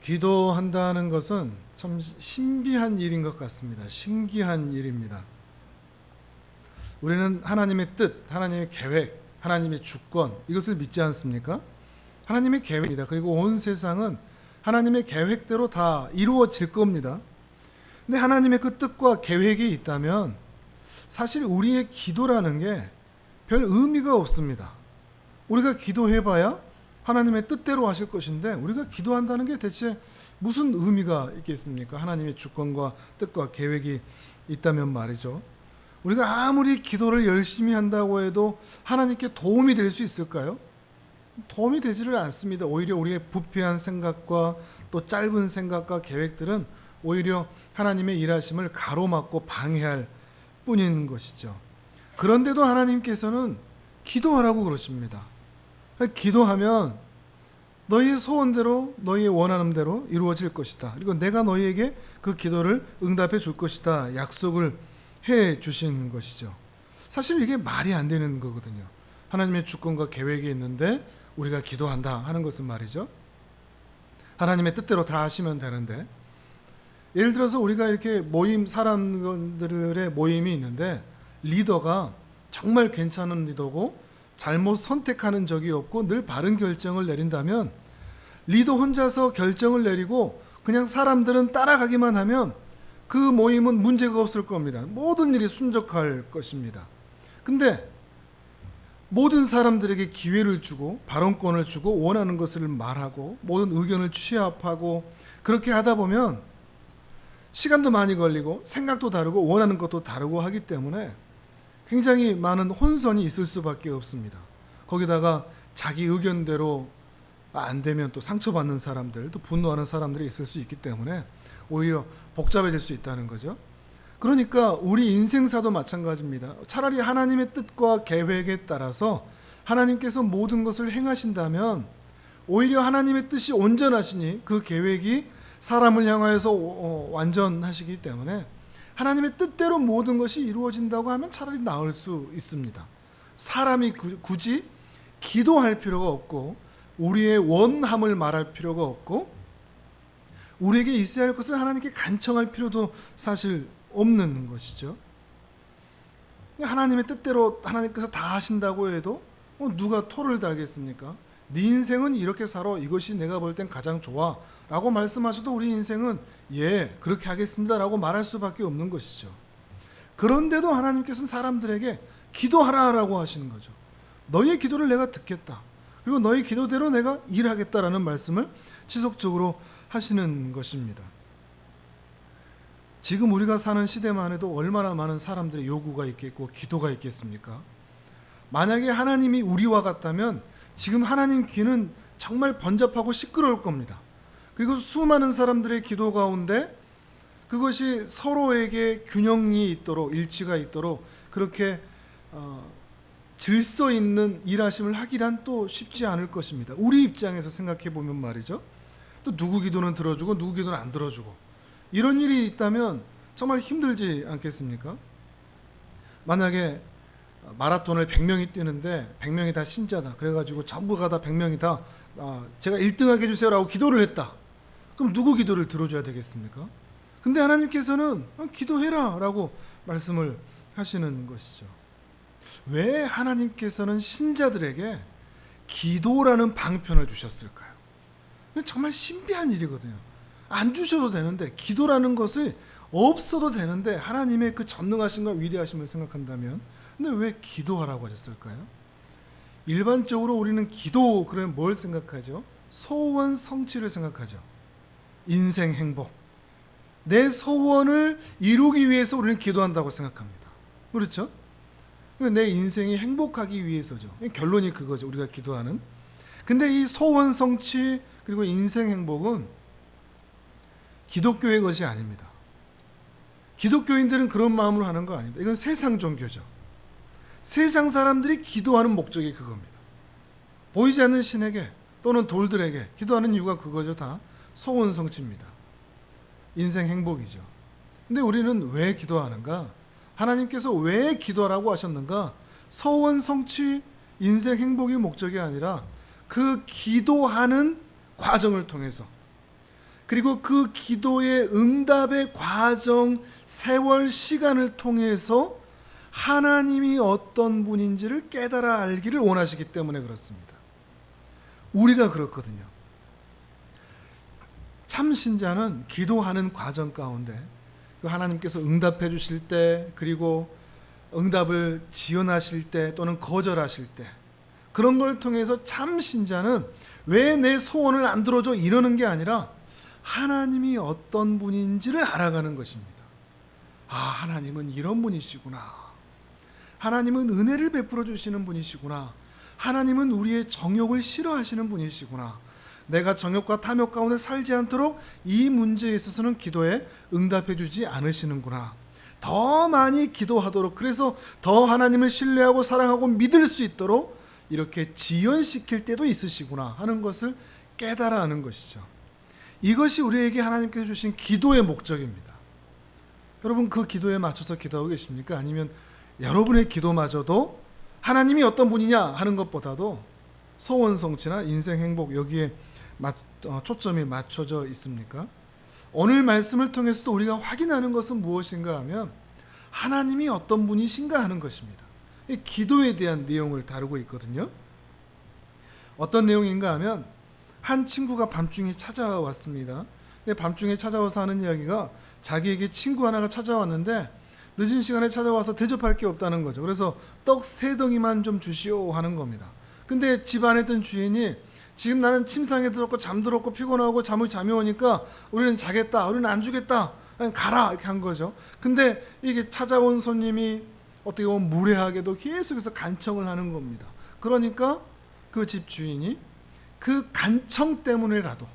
기도한다는 것은 참 신비한 일인 것 같습니다. 신기한 일입니다. 우리는 하나님의 뜻, 하나님의 계획, 하나님의 주권 이것을 믿지 않습니까? 하나님의 계획입니다. 그리고 온 세상은 하나님의 계획대로 다 이루어질 겁니다. 근데 하나님의 그 뜻과 계획이 있다면 사실 우리의 기도라는 게 별 의미가 없습니다. 우리가 기도해봐야 하나님의 뜻대로 하실 것인데 우리가 기도한다는 게 대체 무슨 의미가 있겠습니까? 하나님의 주권과 뜻과 계획이 있다면 말이죠. 우리가 아무리 기도를 열심히 한다고 해도 하나님께 도움이 될 수 있을까요? 도움이 되지를 않습니다. 오히려 우리의 부패한 생각과 또 짧은 생각과 계획들은 오히려 하나님의 일하심을 가로막고 방해할 뿐인 것이죠. 그런데도 하나님께서는 기도하라고 그러십니다. 기도하면 너희의 소원대로 너희의 원하는 대로 이루어질 것이다. 그리고 내가 너희에게 그 기도를 응답해 줄 것이다. 약속을 해 주신 것이죠. 사실 이게 말이 안 되는 거거든요. 하나님의 주권과 계획이 있는데 우리가 기도한다 하는 것은 말이죠. 하나님의 뜻대로 다 하시면 되는데 예를 들어서 우리가 이렇게 사람들의 모임이 있는데 리더가 정말 괜찮은 리더고 잘못 선택하는 적이 없고 늘 바른 결정을 내린다면 리더 혼자서 결정을 내리고 그냥 사람들은 따라가기만 하면 그 모임은 문제가 없을 겁니다. 모든 일이 순적할 것입니다. 근데 모든 사람들에게 기회를 주고 발언권을 주고 원하는 것을 말하고 모든 의견을 취합하고 그렇게 하다 보면 시간도 많이 걸리고 생각도 다르고 원하는 것도 다르고 하기 때문에 굉장히 많은 혼선이 있을 수밖에 없습니다. 거기다가 자기 의견대로 안 되면 또 상처받는 사람들, 또 분노하는 사람들이 있을 수 있기 때문에 오히려 복잡해질 수 있다는 거죠. 그러니까 우리 인생사도 마찬가지입니다. 차라리 하나님의 뜻과 계획에 따라서 하나님께서 모든 것을 행하신다면 오히려 하나님의 뜻이 온전하시니 그 계획이 사람을 향하여서 완전하시기 때문에 하나님의 뜻대로 모든 것이 이루어진다고 하면 차라리 나을 수 있습니다. 사람이 굳이 기도할 필요가 없고 우리의 원함을 말할 필요가 없고 우리에게 있어야 할 것을 하나님께 간청할 필요도 사실 없는 것이죠. 하나님의 뜻대로 하나님께서 다 하신다고 해도 누가 토를 달겠습니까? 네 인생은 이렇게 살아 이것이 내가 볼 땐 가장 좋아 라고 말씀하셔도 우리 인생은 예 그렇게 하겠습니다 라고 말할 수밖에 없는 것이죠. 그런데도 하나님께서는 사람들에게 기도하라라고 하시는 거죠. 너희의 기도를 내가 듣겠다. 그리고 너희 기도대로 내가 일하겠다라는 말씀을 지속적으로 하시는 것입니다. 지금 우리가 사는 시대만 해도 얼마나 많은 사람들의 요구가 있겠고 기도가 있겠습니까? 만약에 하나님이 우리와 같다면 지금 하나님 귀는 정말 번잡하고 시끄러울 겁니다. 그리고 수많은 사람들의 기도 가운데 그것이 서로에게 균형이 있도록 일치가 있도록 그렇게 질서 있는 일하심을 하기란 또 쉽지 않을 것입니다. 우리 입장에서 생각해 보면 말이죠. 또 누구 기도는 들어주고 누구 기도는 안 들어주고 이런 일이 있다면 정말 힘들지 않겠습니까? 만약에 마라톤을 100명이 뛰는데 100명이 다 신자다. 그래가지고 전부가 다 100명이 다 제가 1등하게 해주세요 라고 기도를 했다. 그럼 누구 기도를 들어줘야 되겠습니까? 근데 하나님께서는 기도해라 라고 말씀을 하시는 것이죠. 왜 하나님께서는 신자들에게 기도라는 방편을 주셨을까요? 정말 신비한 일이거든요. 안 주셔도 되는데 기도라는 것이 없어도 되는데 하나님의 그 전능하심과 위대하심을 생각한다면 근데 왜 기도하라고 하셨을까요? 일반적으로 우리는 기도 그러면 뭘 생각하죠? 소원 성취를 생각하죠. 인생 행복. 내 소원을 이루기 위해서 우리는 기도한다고 생각합니다. 그렇죠? 내 인생이 행복하기 위해서죠. 결론이 그거죠. 우리가 기도하는. 근데 이 소원 성취 그리고 인생 행복은 기독교의 것이 아닙니다. 기독교인들은 그런 마음으로 하는 거 아닙니다. 이건 세상 종교죠. 세상 사람들이 기도하는 목적이 그겁니다. 보이지 않는 신에게 또는 돌들에게 기도하는 이유가 그거죠. 다 소원 성취입니다. 인생 행복이죠. 근데 우리는 왜 기도하는가? 하나님께서 왜 기도하라고 하셨는가? 소원 성취, 인생 행복이 목적이 아니라 그 기도하는 과정을 통해서 그리고 그 기도의 응답의 과정, 세월, 시간을 통해서 하나님이 어떤 분인지를 깨달아 알기를 원하시기 때문에 그렇습니다. 우리가 그렇거든요. 참 신자는 기도하는 과정 가운데 하나님께서 응답해 주실 때, 그리고 응답을 지연하실 때 또는 거절하실 때, 그런 걸 통해서 참 신자는 왜 내 소원을 안 들어줘 이러는 게 아니라 하나님이 어떤 분인지를 알아가는 것입니다. 아, 하나님은 이런 분이시구나. 하나님은 은혜를 베풀어 주시는 분이시구나. 하나님은 우리의 정욕을 싫어하시는 분이시구나. 내가 정욕과 탐욕 가운데 살지 않도록 이 문제에 있어서는 기도에 응답해 주지 않으시는구나. 더 많이 기도하도록, 그래서 더 하나님을 신뢰하고 사랑하고 믿을 수 있도록 이렇게 지연시킬 때도 있으시구나 하는 것을 깨달아 하는 것이죠. 이것이 우리에게 하나님께서 주신 기도의 목적입니다. 여러분, 그 기도에 맞춰서 기도하고 계십니까? 아니면 여러분의 기도마저도 하나님이 어떤 분이냐 하는 것보다도 소원 성취나 인생 행복, 여기에 초점이 맞춰져 있습니까? 오늘 말씀을 통해서도 우리가 확인하는 것은 무엇인가 하면 하나님이 어떤 분이신가 하는 것입니다. 이 기도에 대한 내용을 다루고 있거든요. 어떤 내용인가 하면 한 친구가 밤중에 찾아왔습니다. 밤중에 찾아와서 하는 이야기가 자기에게 친구 하나가 찾아왔는데 늦은 시간에 찾아와서 대접할 게 없다는 거죠. 그래서 떡 3덩이만 좀 주시오 하는 겁니다. 근데 집 안에 있던 주인이 지금 나는 침상에 들었고 잠들었고 피곤하고 잠이 오니까 우리는 자겠다, 우리는 안 주겠다, 그냥 가라 이렇게 한 거죠. 근데 이게 찾아온 손님이 어떻게 보면 무례하게도 계속해서 간청을 하는 겁니다. 그러니까 그 집 주인이 그 간청 때문이라도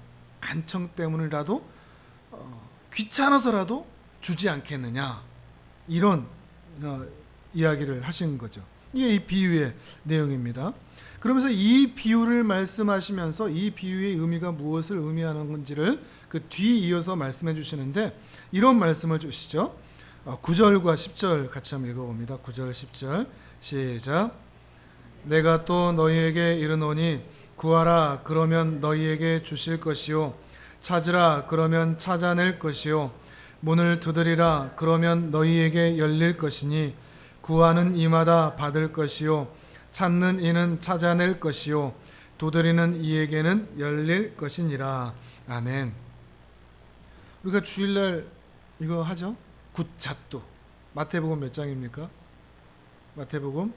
귀찮아서라도 주지 않겠느냐, 이런 이야기를 하신 거죠. 이게 이 비유의 내용입니다. 그러면서 이 비유를 말씀하시면서 이 비유의 의미가 무엇을 의미하는 건지를 그 뒤 이어서 말씀해 주시는데 이런 말씀을 주시죠. 9절과 10절 같이 한번 읽어봅니다. 9절 10절 시작. 내가 또 너희에게 이르노니 구하라 그러면 너희에게 주실 것이요 찾으라 그러면 찾아낼 것이요 문을 두드리라 그러면 너희에게 열릴 것이니 구하는 이마다 받을 것이요 찾는 이는 찾아낼 것이요 두드리는 이에게는 열릴 것이니라. 아멘. 우리가 주일날 이거 하죠. 굿잣두. 마태복음 몇 장입니까? 마태복음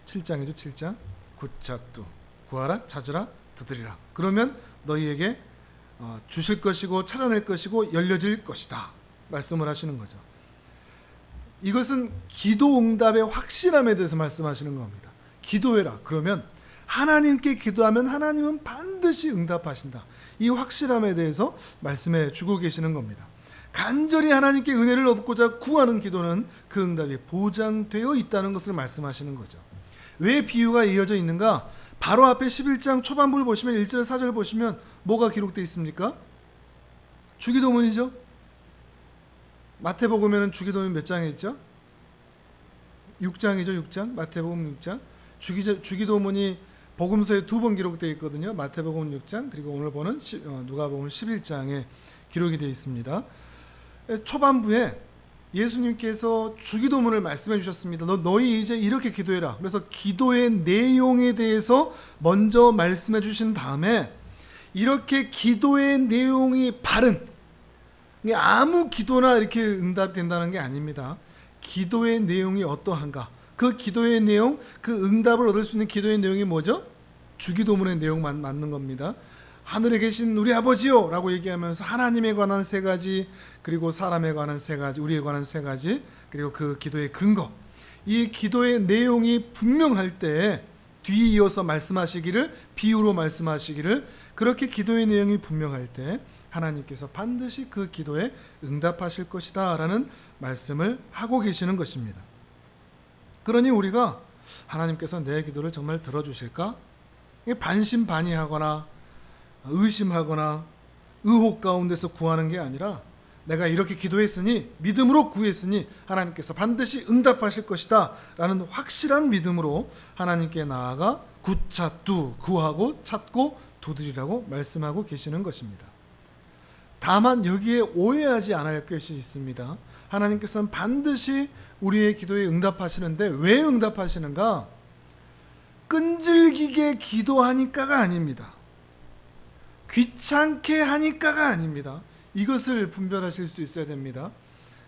7장이죠. 7장. 굿잣두. 구하라 찾으라 두드리라 그러면 너희에게 주실 것이고 찾아낼 것이고 열려질 것이다 말씀을 하시는 거죠. 이것은 기도 응답의 확실함에 대해서 말씀하시는 겁니다. 기도해라 그러면 하나님께 기도하면 하나님은 반드시 응답하신다. 이 확실함에 대해서 말씀해 주고 계시는 겁니다. 간절히 하나님께 은혜를 얻고자 구하는 기도는 그 응답이 보장되어 있다는 것을 말씀하시는 거죠. 왜 비유가 이어져 있는가? 바로 앞에 11장 초반부를 보시면 1절 4절 보시면 뭐가 기록되어 있습니까? 주기도문이죠. 마태복음에는 주기도문 몇 장에 있죠? 6장이죠. 6장. 마태복음 6장. 주기도문이 복음서에 2번 기록되어 있거든요. 마태복음 6장 그리고 오늘 보는 누가복음 11장에 기록이 되어 있습니다. 초반부에 예수님께서 주기도문을 말씀해 주셨습니다. 너희 이제 이렇게 기도해라. 그래서 기도의 내용에 대해서 먼저 말씀해 주신 다음에 이렇게 기도의 내용이 바른, 아무 기도나 이렇게 응답된다는 게 아닙니다. 기도의 내용이 어떠한가? 그 기도의 내용, 그 응답을 얻을 수 있는 기도의 내용이 뭐죠? 주기도문의 내용만 맞는 겁니다. 하늘에 계신 우리 아버지요 라고 얘기하면서 하나님에 관한 3가지, 그리고 사람에 관한 3가지, 우리에 관한 3가지, 그리고 그 기도의 근거, 이 기도의 내용이 분명할 때 뒤에 이어서 말씀하시기를, 비유로 말씀하시기를, 그렇게 기도의 내용이 분명할 때 하나님께서 반드시 그 기도에 응답하실 것이다 라는 말씀을 하고 계시는 것입니다. 그러니 우리가 하나님께서 내 기도를 정말 들어주실까? 반신반의하거나 의심하거나 의혹 가운데서 구하는 게 아니라 내가 이렇게 기도했으니, 믿음으로 구했으니 하나님께서 반드시 응답하실 것이다 라는 확실한 믿음으로 하나님께 나아가 굿찾두, 구하고 찾고 두드리라고 말씀하고 계시는 것입니다. 다만 여기에 오해하지 않을 것이 있습니다. 하나님께서는 반드시 우리의 기도에 응답하시는데 왜 응답하시는가? 끈질기게 기도하니까가 아닙니다. 귀찮게 하니까가 아닙니다. 이것을 분별하실 수 있어야 됩니다.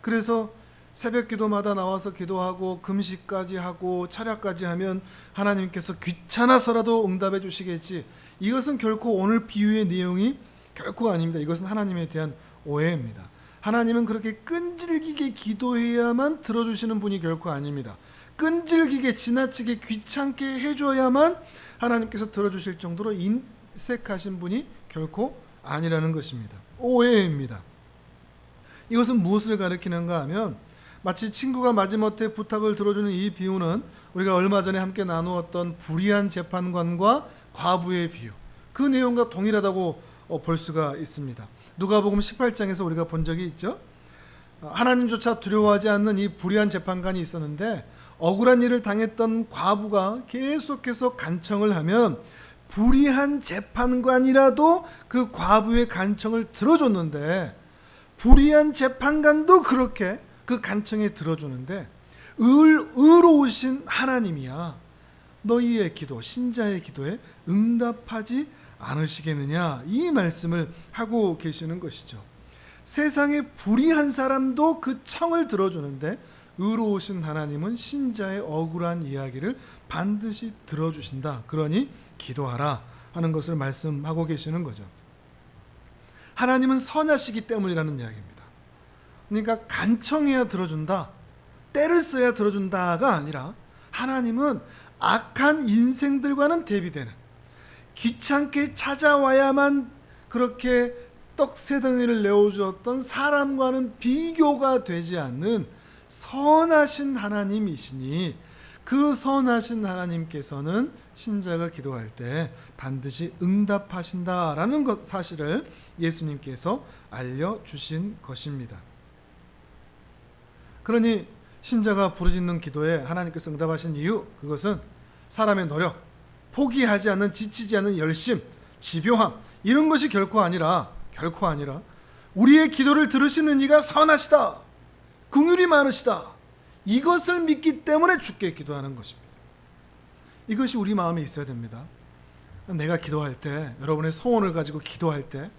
그래서 새벽 기도마다 나와서 기도하고 금식까지 하고 철야까지 하면 하나님께서 귀찮아서라도 응답해 주시겠지, 이것은 결코 오늘 비유의 내용이 결코 아닙니다. 이것은 하나님에 대한 오해입니다. 하나님은 그렇게 끈질기게 기도해야만 들어주시는 분이 결코 아닙니다. 끈질기게 지나치게 귀찮게 해줘야만 하나님께서 들어주실 정도로 인색하신 분이 결코 아니라는 것입니다. 오해입니다. 이것은 무엇을 가리키는가 하면 마치 친구가 마지못해 부탁을 들어주는 이 비유는 우리가 얼마 전에 함께 나누었던 불의한 재판관과 과부의 비유, 그 내용과 동일하다고 볼 수가 있습니다. 누가복음 18장에서 우리가 본 적이 있죠. 하나님조차 두려워하지 않는 이 불의한 재판관이 있었는데 억울한 일을 당했던 과부가 계속해서 간청을 하면 불의한 재판관이라도 그 과부의 간청을 들어줬는데, 불의한 재판관도 그렇게 그 간청에 들어주는데 의로우신 하나님이야 너희의 기도, 신자의 기도에 응답하지 않으시겠느냐, 이 말씀을 하고 계시는 것이죠. 세상에 불의한 사람도 그 청을 들어주는데 의로우신 하나님은 신자의 억울한 이야기를 반드시 들어주신다. 그러니 기도하라 하는 것을 말씀하고 계시는 거죠. 하나님은 선하시기 때문이라는 이야기입니다. 그러니까 간청해야 들어준다, 때를 써야 들어준다가 아니라 하나님은 악한 인생들과는 대비되는, 귀찮게 찾아와야만 그렇게 떡 세 덩이를 내어주었던 사람과는 비교가 되지 않는 선하신 하나님이시니, 그 선하신 하나님께서는 신자가 기도할 때 반드시 응답하신다라는 것, 사실을 예수님께서 알려주신 것입니다. 그러니 신자가 부르짖는 기도에 하나님께서 응답하신 이유, 그것은 사람의 노력, 포기하지 않는, 지치지 않는 열심, 집요함, 이런 것이 결코 아니라 우리의 기도를 들으시는 이가 선하시다, 긍휼이 많으시다, 이것을 믿기 때문에 주께 기도하는 것입니다. 이것이 우리 마음에 있어야 됩니다. 내가 기도할 때, 여러분의 소원을 가지고 기도할 때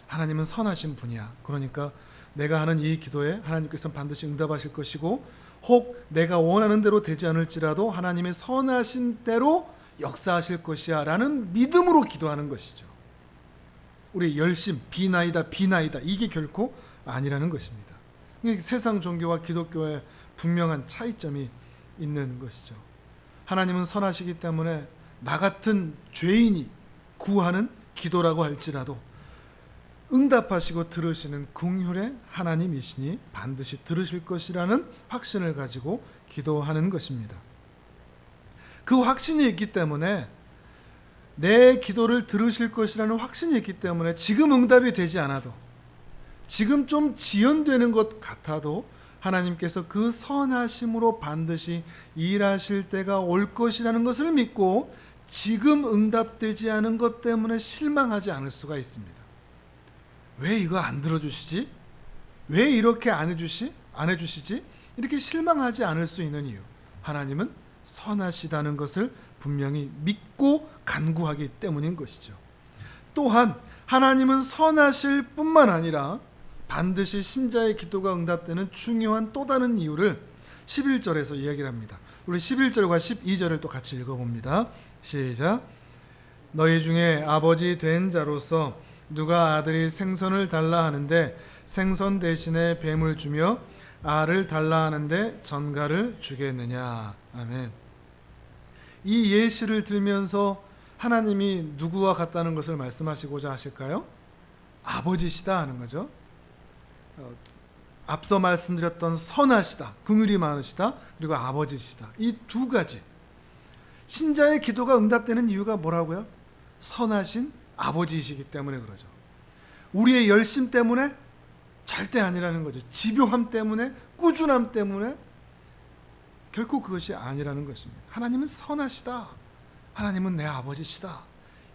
하나님은 선하신 분이야, 그러니까 내가 하는 이 기도에 하나님께서는 반드시 응답하실 것이고, 혹 내가 원하는 대로 되지 않을지라도 하나님의 선하신 대로 역사하실 것이야 라는 믿음으로 기도하는 것이죠. 우리의 열심, 비나이다 이게 결코 아니라는 것입니다. 세상 종교와 기독교의 분명한 차이점이 있는 것이죠. 하나님은 선하시기 때문에 나 같은 죄인이 구하는 기도라고 할지라도 응답하시고 들으시는 긍휼의 하나님이시니 반드시 들으실 것이라는 확신을 가지고 기도하는 것입니다. 그 확신이 있기 때문에, 내 기도를 들으실 것이라는 확신이 있기 때문에 지금 응답이 되지 않아도, 지금 좀 지연되는 것 같아도 하나님께서 그 선하심으로 반드시 일하실 때가 올 것이라는 것을 믿고 지금 응답되지 않은 것 때문에 실망하지 않을 수가 있습니다. 왜 이거 안 들어주시지? 왜 이렇게 안 해주시지? 이렇게 실망하지 않을 수 있는 이유, 하나님은 선하시다는 것을 분명히 믿고 간구하기 때문인 것이죠. 또한 하나님은 선하실 뿐만 아니라 반드시 신자의 기도가 응답되는 중요한 또 다른 이유를 11절에서 이야기를 합니다. 우리 11절과 12절을 또 같이 읽어봅니다. 시작. 너희 중에 아버지 된 자로서 누가 아들이 생선을 달라 하는데 생선 대신에 뱀을 주며 알을 달라 하는데 전갈을 주겠느냐. 아멘. 이 예시를 들면서 하나님이 누구와 같다는 것을 말씀하시고자 하실까요? 아버지시다 하는 거죠. 앞서 말씀드렸던 선하시다, 긍휼이 많으시다, 그리고 아버지시다, 이 두 가지, 신자의 기도가 응답되는 이유가 뭐라고요? 선하신 아버지이시기 때문에 그러죠. 우리의 열심 때문에 절대 아니라는 거죠. 집요함 때문에, 꾸준함 때문에 결코 그것이 아니라는 것입니다. 하나님은 선하시다, 하나님은 내 아버지시다,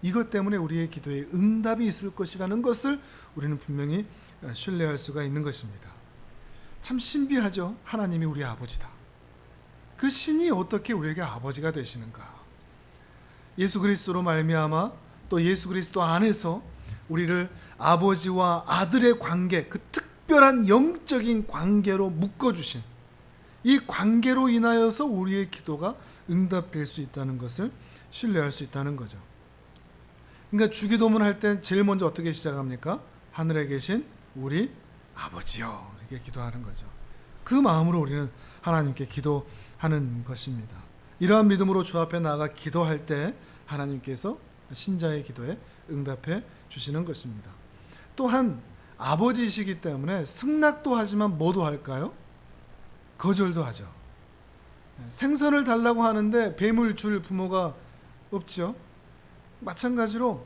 이것 때문에 우리의 기도에 응답이 있을 것이라는 것을 우리는 분명히 신뢰할 수가 있는 것입니다. 참 신비하죠. 하나님이 우리 아버지다. 그 신이 어떻게 우리에게 아버지가 되시는가? 예수 그리스도로 말미암아 또 예수 그리스도 안에서 우리를 아버지와 아들의 관계, 그 특별한 영적인 관계로 묶어주신 이 관계로 인하여서 우리의 기도가 응답될 수 있다는 것을 신뢰할 수 있다는 거죠. 그러니까 주기도문 할 때 제일 먼저 어떻게 시작합니까? 하늘에 계신 우리 아버지요, 이렇게 기도하는 거죠. 그 마음으로 우리는 하나님께 기도하는 것입니다. 이러한 믿음으로 주 앞에 나아가 기도할 때 하나님께서 신자의 기도에 응답해 주시는 것입니다. 또한 아버지이시기 때문에 승낙도 하지만 뭐도 할까요? 거절도 하죠. 생선을 달라고 하는데 뱀을 줄 부모가 없죠. 마찬가지로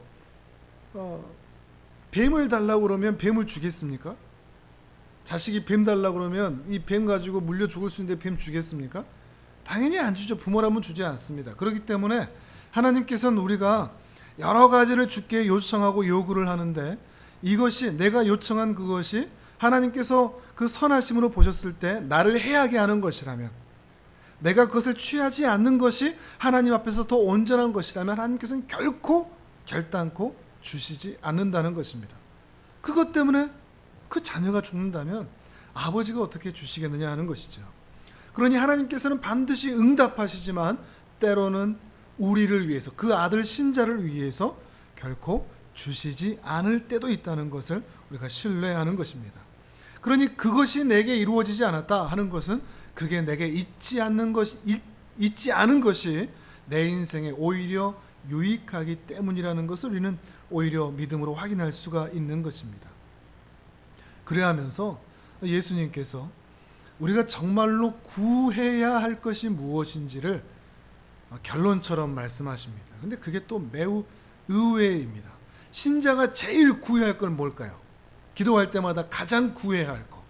뱀을 달라고 그러면 뱀을 주겠습니까? 자식이 뱀 달라고 그러면 이 뱀 가지고 물려 죽을 수 있는데 뱀 주겠습니까? 당연히 안 주죠. 부모라면 주지 않습니다. 그렇기 때문에 하나님께서는 우리가 여러 가지를 주께 요청하고 요구를 하는데 이것이 내가 요청한 그것이 하나님께서 그 선하심으로 보셨을 때 나를 해하게 하는 것이라면, 내가 그것을 취하지 않는 것이 하나님 앞에서 더 온전한 것이라면 하나님께서는 결단코 주시지 않는다는 것입니다. 그것 때문에 그 자녀가 죽는다면 아버지가 어떻게 주시겠느냐 하는 것이죠. 그러니 하나님께서는 반드시 응답하시지만 때로는 우리를 위해서, 그 아들 신자를 위해서 결코 주시지 않을 때도 있다는 것을 우리가 신뢰하는 것입니다. 그러니 그것이 내게 이루어지지 않았다 하는 것은 그게 내게 있지 않은 것이 내 인생에 오히려 유익하기 때문이라는 것을 우리는 오히려 믿음으로 확인할 수가 있는 것입니다. 그래야 하면서 예수님께서 우리가 정말로 구해야 할 것이 무엇인지를 결론처럼 말씀하십니다. 근데 그게 또 매우 의외입니다. 신자가 제일 구해야 할 건 뭘까요? 기도할 때마다 가장 구해야 할 것.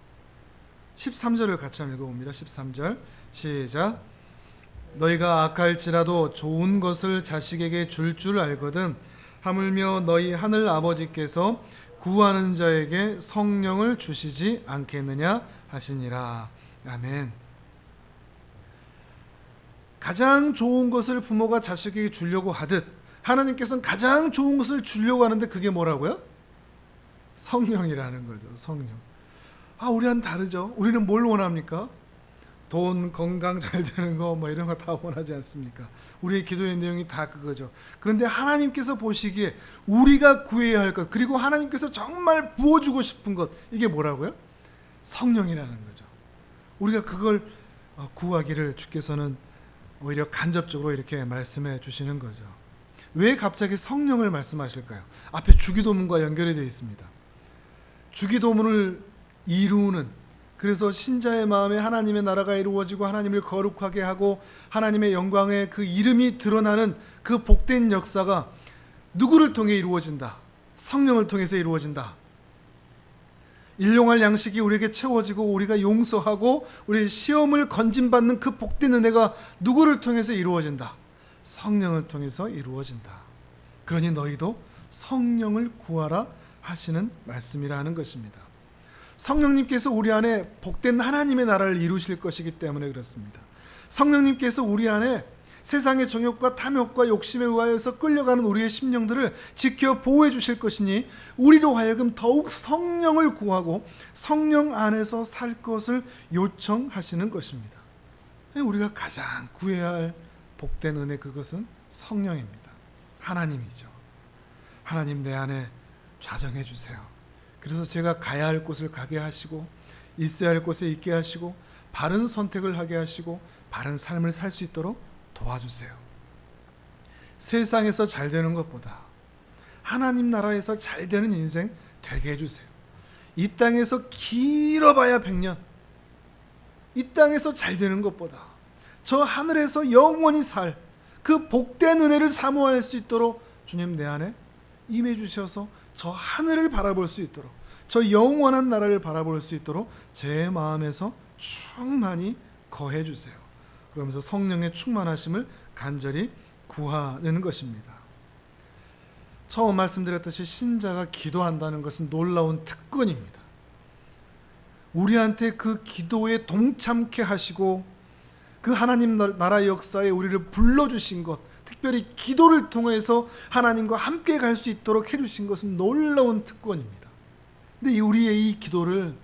13절을 같이 한번 읽어봅니다. 13절 시작. 너희가 악할지라도 좋은 것을 자식에게 줄 알거든 하물며 너희 하늘 아버지께서 구하는 자에게 성령을 주시지 않겠느냐 하시니라. 아멘. 가장 좋은 것을 부모가 자식에게 주려고 하듯 하나님께서는 가장 좋은 것을 주려고 하는데 그게 뭐라고요? 성령이라는 거죠. 성령. 우리와는 다르죠. 우리는 뭘 원합니까? 돈, 건강 잘 되는 거 이런 거 다 원하지 않습니까? 우리의 기도의 내용이 다 그거죠. 그런데 하나님께서 보시기에 우리가 구해야 할 것, 그리고 하나님께서 정말 부어주고 싶은 것, 이게 뭐라고요? 성령이라는 거죠. 우리가 그걸 구하기를 주께서는 오히려 간접적으로 이렇게 말씀해 주시는 거죠. 왜 갑자기 성령을 말씀하실까요? 앞에 주기도문과 연결이 되어 있습니다. 주기도문을 이루는, 그래서 신자의 마음에 하나님의 나라가 이루어지고 하나님을 거룩하게 하고 하나님의 영광의 그 이름이 드러나는 그 복된 역사가 누구를 통해 이루어진다? 성령을 통해서 이루어진다. 일용할 양식이 우리에게 채워지고 우리가 용서하고 우리 시험을 건진받는 그 복된 은혜가 누구를 통해서 이루어진다? 성령을 통해서 이루어진다. 그러니 너희도 성령을 구하라 하시는 말씀이라 하는 것입니다. 성령님께서 우리 안에 복된 하나님의 나라를 이루실 것이기 때문에 그렇습니다. 성령님께서 우리 안에 세상의 정욕과 탐욕과 욕심에 의하여서 끌려가는 우리의 심령들을 지켜 보호해 주실 것이니 우리로 하여금 더욱 성령을 구하고 성령 안에서 살 것을 요청하시는 것입니다. 우리가 가장 구해야 할 복된 은혜, 그것은 성령입니다. 하나님이죠. 하나님 내 안에 좌정해 주세요. 그래서 제가 가야 할 곳을 가게 하시고 있어야 할 곳에 있게 하시고 바른 선택을 하게 하시고 바른 삶을 살 수 있도록 도와주세요. 세상에서 잘 되는 것보다 하나님 나라에서 잘 되는 인생 되게 해주세요. 이 땅에서 길어봐야 100년, 이 땅에서 잘 되는 것보다 저 하늘에서 영원히 살 그 복된 은혜를 사모할 수 있도록 주님 내 안에 임해 주셔서 저 하늘을 바라볼 수 있도록, 저 영원한 나라를 바라볼 수 있도록 제 마음에서 충만히 거해 주세요. 그러면서 성령의 충만하심을 간절히 구하는 것입니다. 처음 말씀드렸듯이 신자가 기도한다는 것은 놀라운 특권입니다. 우리한테 그 기도에 동참케 하시고 그 하나님 나라 역사에 우리를 불러주신 것, 특별히 기도를 통해서 하나님과 함께 갈 수 있도록 해주신 것은 놀라운 특권입니다. 근데 우리의 이 기도를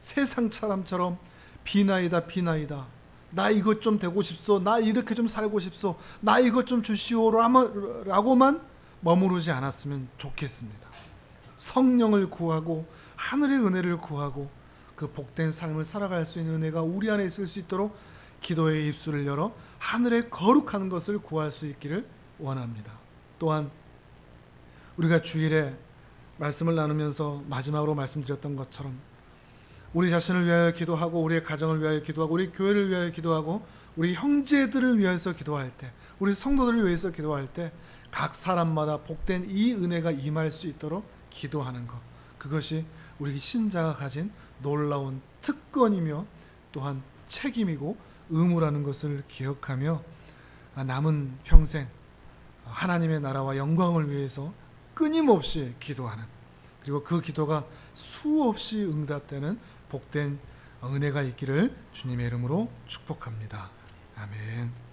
세상 사람처럼 비나이다 비나이다, 나 이것 좀 되고 싶소, 나 이렇게 좀 살고 싶소, 나 이것 좀 주시오라고만 머무르지 않았으면 좋겠습니다. 성령을 구하고 하늘의 은혜를 구하고 그 복된 삶을 살아갈 수 있는 은혜가 우리 안에 있을 수 있도록 기도의 입술을 열어 하늘의 거룩한 것을 구할 수 있기를 원합니다. 또한 우리가 주일에 말씀을 나누면서 마지막으로 말씀드렸던 것처럼 우리 자신을 위하여 기도하고 우리의 가정을 위하여 기도하고 우리 교회를 위하여 기도하고 우리 형제들을 위해서 기도할 때, 우리 성도들을 위해서 기도할 때 각 사람마다 복된 이 은혜가 임할 수 있도록 기도하는 것, 그것이 우리 신자가 가진 놀라운 특권이며 또한 책임이고 의무라는 것을 기억하며 남은 평생 하나님의 나라와 영광을 위해서 끊임없이 기도하는, 그리고 그 기도가 수없이 응답되는 복된 은혜가 있기를 주님의 이름으로 축복합니다. 아멘.